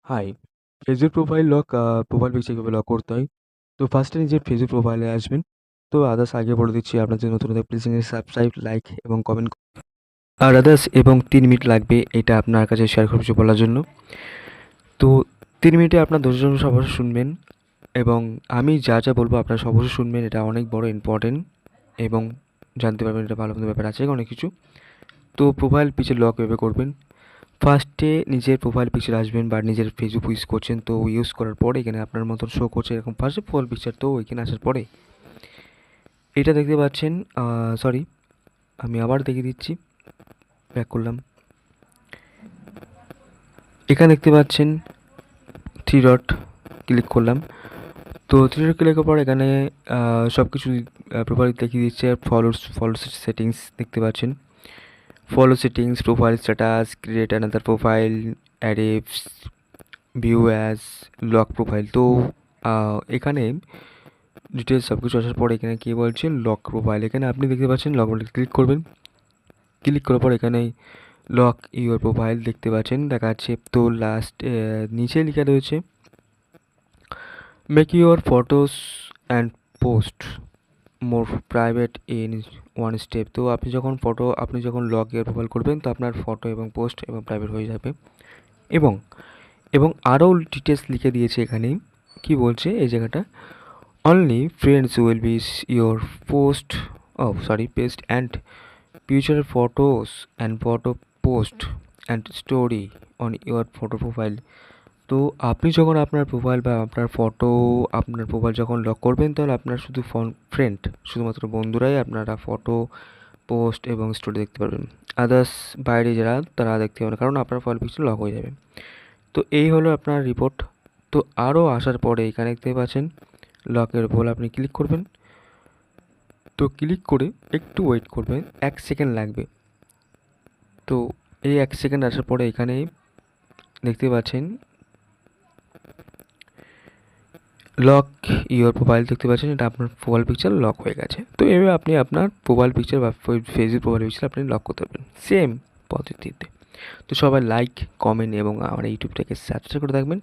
High! Facebook profile profile picture কিভাবে lock করতে হয়? তো ফার্স্টে নিজের ফেসবুক প্রোফাইলে আসবেন। তো আদার্স আগে বলে দিচ্ছি আপনার যদি নতুন হলে প্লিজ চ্যানেলটি সাবস্ক্রাইব, লাইক এবং কমেন্ট আর আদার্স এবং ৩ মিনিট লাগবে এটা আপনার কাছে শেয়ার করে কিছু বলার জন্য। তো ৩ মিনিটে আপনার ১০ জন সবার শুনবেন এবং আমি যা বলবো আপনারা অবশ্যই শুনবেন। এটা অনেক বড় ইম্পর্টেন্ট এবং জানতে পারবেন এটা ভালো মন্দ ব্যাপার আছে অনেক কিছু। তো প্রোফাইল পিকচার লক এভাবে করবেন। ফার্স্টে নিজের প্রোফাইল পিকচার আসবেন বা নিজের ফেসবুক ইউজ করছেন তো ইউজ করার পরে এখানে আপনার মতন শো করছে এরকম ফার্স্টে প্রোফাইল পিকচার তো এখানে আসার পরে এটা দেখতে পাচ্ছেন। সরি, আমি আবার দেখিয়ে দিচ্ছি। ব্যাক করলাম। এখানে দেখতে পাচ্ছেন 3 ডট ক্লিক করলাম। তো 3 ডট ক্লিক করার পর এখানে সব কিছু প্রোফাইল দেখিয়ে দিচ্ছে। ফলো সেটিংস দেখতে পাচ্ছেন। Follow settings, profile status, create another profile, অ্যাডেপস, ভিউ অ্যাজ, লক প্রোফাইল। তো এখানে ডিটেলস সব কিছু আসার পর এখানে কী বলছে লক প্রোফাইল। এখানে আপনি দেখতে পাচ্ছেন লক প্রোফাইল ক্লিক করবেন। ক্লিক করার পর এখানে লক ইউর প্রোফাইল দেখতে পাচ্ছেন দেখা যাচ্ছে। তো লাস্ট নিচে লেখা রয়েছে make your photos and post more private in one step. তো আপনি যখন লক ইউর প্রোফাইল করবেন তো আপনার ফটো এবং পোস্ট এবং প্রাইভেট হয়ে যাবে। এবং এবং আরও ডিটেলস লিখে দিয়েছে এখানে। কি বলছে এই জায়গাটা, only friends will be your paste and future photos and photo post and story on your photo profile. তো আপনি যখন আপনার প্রোফাইল বা আপনার প্রোফাইল যখন লক করবেন তাহলে আপনার শুধু শুধুমাত্র বন্ধুরাই আপনারা ফটো পোস্ট এবং স্টোরি দেখতে পারবেন। আদার্স বাইরে যারা তারা দেখতে পাবেন কারণ আপনার প্রোফাইল পিকচার লক হয়ে যাবে। তো এই হলো আপনার রিপোর্ট। তো আরও আসার পরে এখানে দেখতে পাচ্ছেন লকের উপর আপনি ক্লিক করবেন। তো ক্লিক করে একটু ওয়েট করবেন, 1 সেকেন্ড লাগবে। তো এই 1 সেকেন্ড আসার পরে এখানে দেখতে পাচ্ছেন লক ইউর প্রোফাইল দেখতে পাচ্ছেন। এটা আপনার প্রোফাইল পিকচার লক হয়ে গেছে। তো এভাবে আপনি আপনার প্রোফাইল পিকচার বা ফেসবুক প্রোফাইল পিকচার আপনি লক করতে পারবেন সেম পদ্ধতিতে। তো সবাই লাইক, কমেন্ট এবং আমার ইউটিউবটাকে সাবস্ক্রাইব করে রাখবেন।